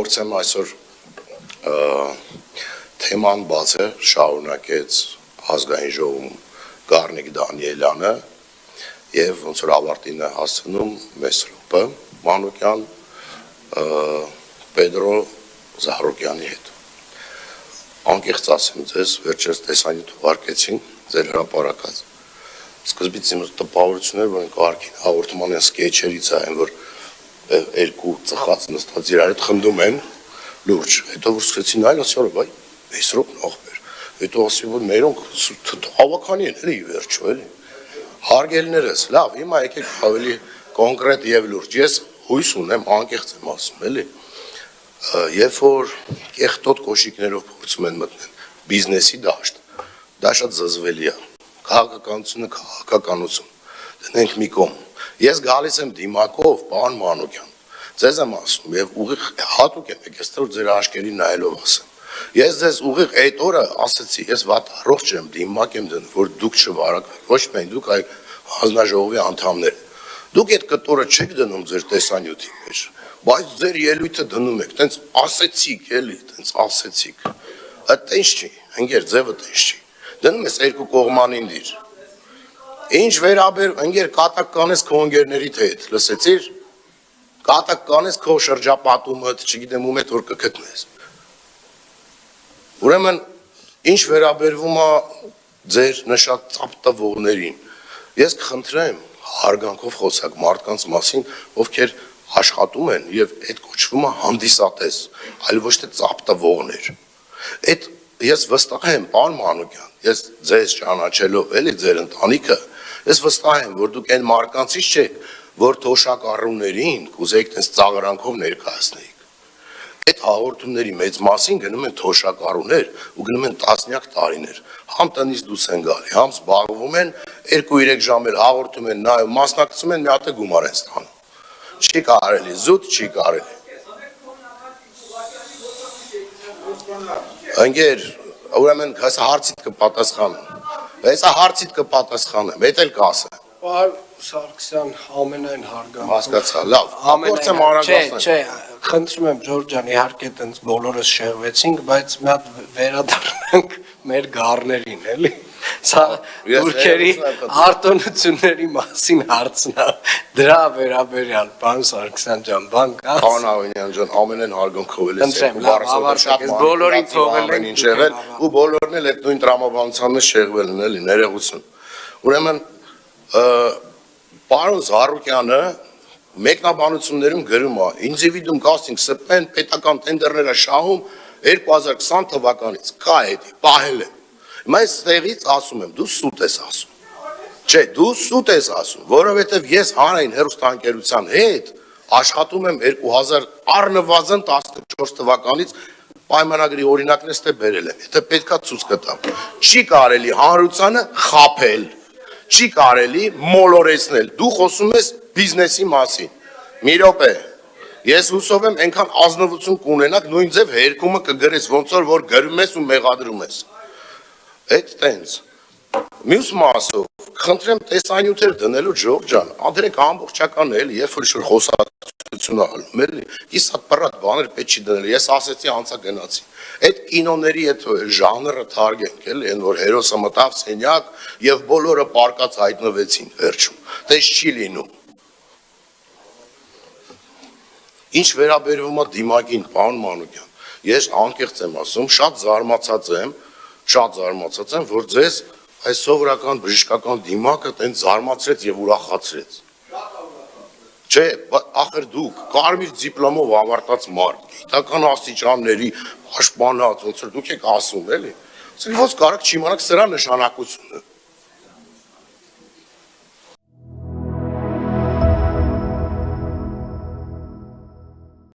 Փորձեմ այսօր թեման բացը շարունակեց ազգային ժողովում Գառնիկ Դանիելյանը եւ ոնց որ ավարտին է հասնում Մեսրոպը Մանուկյան Պետրո Զահրոկյանի հետ։ Անկեղծ ասեմ ձեզ, վերջերս տեսանյութ ուղարկեցին ձեր հրապարակած։ Սկզբից իմ տպավորություններ, որ կարգին հաղորդման սկեչերից այն, որ երկու ծխած նստած իրար հետ խնդում են լուրջ, հետո որ սկսեցին այլ ասյալը, բայ, Մեսրոպն աղբեր, հետո ասի, որ մերոնք հավաքանի են, էլի վերջո, էլի, հարգելներս, լավ, հիմա եկեք ավելի կոնկրետ և լուրջ, ես հույս ունեմ, անկեղծ եմ ասում, էլի, երբ որ կեղտոտ կոշիկներով փորձում են մտնել բիզնեսի դաշտ, դա շատ զզվելի է, քաղաքականությունը քաղաքականություն, դնենք մի կողմ, ես գալիս եմ դիմակով, պարոն Մանուկյան, ձեզ եմ ասում եւ ուղիղ հատուկ եմ եկել, որ ձեր աշկերին նայելով ասեմ։ Ես ձեզ ուղիղ այդ օրը ասեցի, ես վատ առողջ եմ, դիմակ եմ դնում, որ դուք չվարակվեք, ոչ միայն դուք, այլ հանձնաժողովի անդամները։ Դուք այդ կտորը չեք դնում ձեր տեսանյութի մեջ, բայց ձեր ելույթը դնում եք, տենց ասեցիք, էլի, տենց ասեցիք։ Տենց չի, ընկեր, ձևը տենց չի։ Դնում ես երկու կողմանին դիր։ Ինչ վերաբերում, ընկեր, կատակ կանես քո ընկերներիդ հետ, լսեցիր։ Կատակ կանես քո շրջապատումդ, չգիտեմ ում հետ որ կգտնես։ Ուրեմն ինչ վերաբերվում է ձեր նշած ծապտվողներին, ես կխնդրեմ հարգանքով խոսակ մարդկանց մասին, ովքեր աշխատում են եւ այդ կոչվում է հանդիսատես, այլ ոչ թե ծապտվողներ։ Այդ ես վստահ եմ, պարոն Մանուկյան, ես ձեզ ճանաչելով էլի ձեր ընտանիքը, ես վստահ եմ, որ դուք այն մարկանցից չեք, որ թոշակառուներին կուզեիք տես ծաղրանքով ներկայացնեիք։ Այդ հաղորդումների մեծ մասին գնում են թոշակառուներ ու գնում են տասնյակ տարիներ։ Համ տնից դուրս են գալի, համ զբաղվում են 2-3 ժամ էլ հաղորդում են, նայում, մասնակցում են, մի հատ է գումար են ստանում։ Չի կարելի, զուտ չի կարելի։ Ընկեր, ուրեմն հեսա հարցիդ կպատասխանեմ։ Հեսա հարցիդ կպատասխանեմ, հետ էլ կասեմ։ Պարոն Սարգսյան, ամենայն հարգանքով։ Հասկացա, լավ։ Փորձեմ արագացնել։ Չէ, խնդրում եմ Ջորջ ջան, իհարկե տենց բոլորս շեղվեցինք, բայց մի հատ վերադառնանք մեր գառներին, էլի։ Սա թուրքերի արտոնությունների մասին հարցն է։ Դրա վերաբերյալ, պարոն Սարգսյան ջան, բան կա։ Պարոն Ավենյան ջան, ամենայն հարգանքով էլ Խնդրեմ, լավ, ավարտեք, բոլորին թողել են ինչ եղել, ու բոլորն էլ այդ նույն տրամաբանության մեջ շեղվել են, էլի, ներողություն։ Ուրեմն Պարոն Զահրոկյանը մեկնաբանություններում գրում է, ինձիվիդում կաստինգ սպեն պետական տենդերները շահում 2020 թվականից, կա հետի, պահել եմ։ Հիմա ես ստեղից ասում եմ, դու սուտ ես ասում։ Չէ, դու սուտ ես ասում, որովհետև ես հանրային հեռուստաընկերության հետ աշխատում եմ 2000 առնվազն 14 թվականից պայմանագրի օրինակն էստե բերել եմ, եթե պետքա ցույց կտամ։ Չի կարելի հանրությանը խաբել։ Չի կարելի մոլորեցնել, դու խոսում ես բիզնեսի մասին, մի րոպե, ես հուսով եմ ենքան ազնվություն կունենակ, նույն ձև հերկումը կգրես, ոնց որ գրում ես ու մեղադրում ես, այդ տենց, մյուս մասով, խնդրեմ տեսանյութեր դնելու Ջորջ ջան, անդրեք ամբողջական էլ, երբ որ ինչ-որ խոսակցություն ալում, էլի, կիսատ պռատ բաներ պետք չի դնել, ես ասեցի անցա գնացի, այդ կինոների այդ ժանրը թարգենք, էլի, այն որ հերոսը մտավ սենյակ եւ բոլորը պարկած հայտնվեցին վերջում, տես չի լինում։ Ինչ վերաբերվում է դիմակին, պարոն Մանուկյան, ես անկեղծ եմ ասում, շատ զարմացած եմ, որ ձեզ այս սովորական բժշկական դիմակը տենց զարմացրեց եւ ուրախացրեց։ Չէ, ախր դուք կարմիր դիպլոմով ավարտած մարդ, գիտական աստիճանների պաշտպանած, ոնց որ դուք եք ասում, էլի։ Ոնց կարաք չիմանաք սրա նշանակությունը։